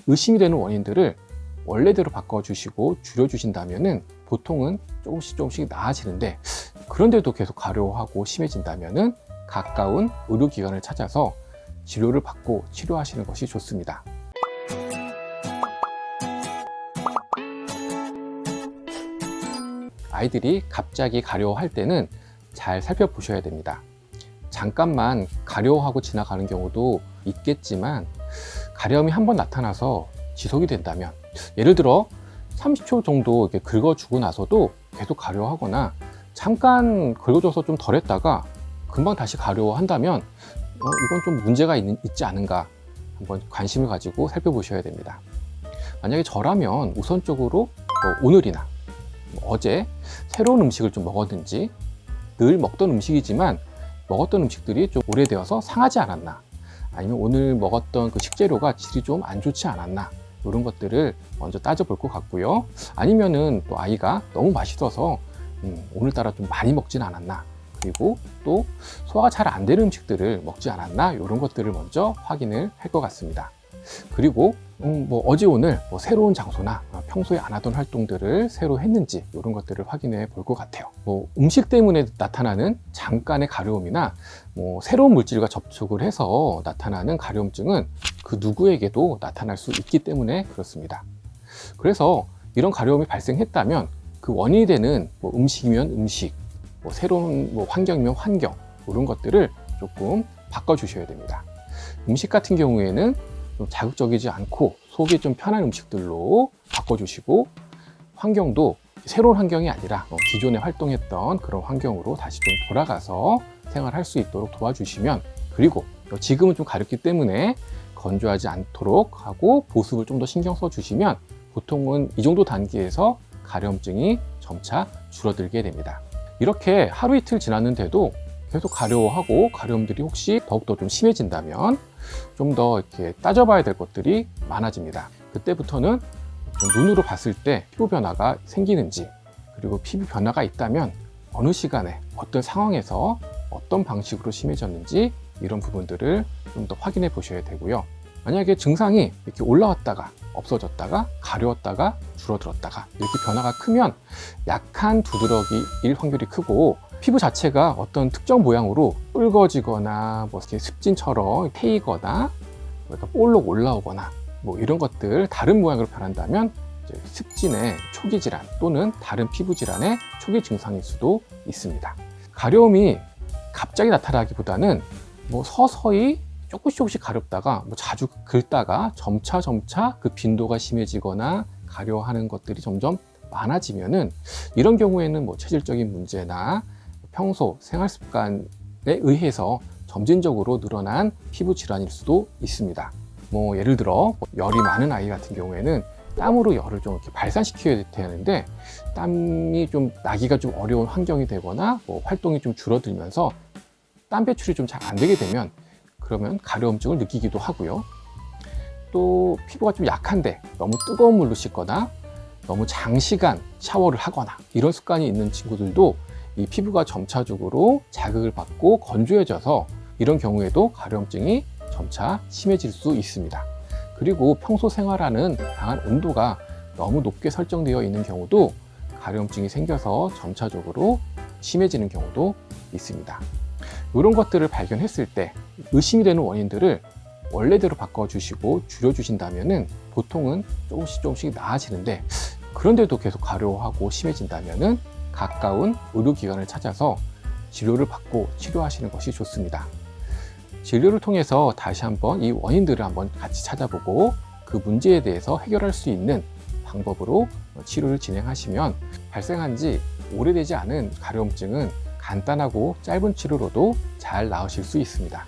의심이 되는 원인들을 원래대로 바꿔주시고 줄여주신다면은 보통은 조금씩 나아지는데, 그런데도 계속 가려워하고 심해진다면은 가까운 의료기관을 찾아서 진료를 받고 치료하시는 것이 좋습니다. 아이들이 갑자기 가려워할 때는 잘 살펴보셔야 됩니다. 잠깐만 가려워하고 지나가는 경우도 있겠지만, 가려움이 한번 나타나서 지속이 된다면, 예를 들어 30초 정도 이렇게 긁어주고 나서도 계속 가려워하거나 잠깐 긁어줘서 좀 덜했다가 금방 다시 가려워한다면 이건 좀 문제가 있지 않은가 한번 관심을 가지고 살펴보셔야 됩니다. 만약에 저라면 우선적으로 오늘이나 어제 새로운 음식을 좀 먹었는지, 늘 먹던 음식이지만 먹었던 음식들이 좀 오래되어서 상하지 않았나, 아니면 오늘 먹었던 그 식재료가 질이 좀 안 좋지 않았나, 이런 것들을 먼저 따져볼 것 같고요. 아니면은 또 아이가 너무 맛있어서 오늘따라 좀 많이 먹진 않았나, 그리고 또 소화가 잘 안 되는 음식들을 먹지 않았나, 이런 것들을 먼저 확인을 할 것 같습니다. 그리고 어제 오늘 새로운 장소나 평소에 안 하던 활동들을 새로 했는지, 이런 것들을 확인해 볼 것 같아요. 음식 때문에 나타나는 잠깐의 가려움이나 새로운 물질과 접촉을 해서 나타나는 가려움증은 그 누구에게도 나타날 수 있기 때문에 그렇습니다. 그래서 이런 가려움이 발생했다면 그 원인이 되는 음식이면 음식, 새로운 환경이면 환경, 이런 것들을 조금 바꿔주셔야 됩니다. 음식 같은 경우에는 좀 자극적이지 않고 속이 좀 편한 음식들로 바꿔주시고, 환경도 새로운 환경이 아니라 기존에 활동했던 그런 환경으로 다시 좀 돌아가서 생활할 수 있도록 도와주시면, 그리고 지금은 좀 가렵기 때문에 건조하지 않도록 하고 보습을 좀 더 신경 써주시면 보통은 이 정도 단계에서 가려움증이 점차 줄어들게 됩니다. 이렇게 하루 이틀 지났는데도 계속 가려워하고 가려움들이 혹시 더욱더 좀 심해진다면 좀 더 이렇게 따져봐야 될 것들이 많아집니다. 그때부터는 좀 눈으로 봤을 때 피부 변화가 생기는지, 그리고 피부 변화가 있다면 어느 시간에 어떤 상황에서 어떤 방식으로 심해졌는지, 이런 부분들을 좀 더 확인해 보셔야 되고요. 만약에 증상이 이렇게 올라왔다가 없어졌다가 가려웠다가 줄어들었다가 이렇게 변화가 크면 약한 두드러기일 확률이 크고, 피부 자체가 어떤 특정 모양으로 붉어지거나 이렇게 습진처럼 패이거나 볼록 올라오거나 이런 것들, 다른 모양으로 변한다면 습진의 초기 질환 또는 다른 피부 질환의 초기 증상일 수도 있습니다. 가려움이 갑자기 나타나기보다는 서서히 조금씩 가렵다가 자주 긁다가 점차 그 빈도가 심해지거나 가려워하는 것들이 점점 많아지면은, 이런 경우에는 체질적인 문제나 평소 생활 습관에 의해서 점진적으로 늘어난 피부 질환일 수도 있습니다. 예를 들어 열이 많은 아이 같은 경우에는 땀으로 열을 좀 이렇게 발산시켜야 되는데, 땀이 좀 나기가 좀 어려운 환경이 되거나 활동이 좀 줄어들면서 땀 배출이 좀 잘 안 되게 되면, 그러면 가려움증을 느끼기도 하고요. 또 피부가 좀 약한데 너무 뜨거운 물로 씻거나 너무 장시간 샤워를 하거나 이런 습관이 있는 친구들도 이 피부가 점차적으로 자극을 받고 건조해져서 이런 경우에도 가려움증이 점차 심해질 수 있습니다. 그리고 평소 생활하는 강한 온도가 너무 높게 설정되어 있는 경우도 가려움증이 생겨서 점차적으로 심해지는 경우도 있습니다. 이런 것들을 발견했을 때 의심이 되는 원인들을 원래대로 바꿔주시고 줄여주신다면 보통은 조금씩 나아지는데, 그런데도 계속 가려워하고 심해진다면 가까운 의료기관을 찾아서 진료를 받고 치료하시는 것이 좋습니다. 진료를 통해서 다시 한번 이 원인들을 한번 같이 찾아보고 그 문제에 대해서 해결할 수 있는 방법으로 치료를 진행하시면 발생한 지 오래되지 않은 가려움증은 간단하고 짧은 치료로도 잘 나으실 수 있습니다.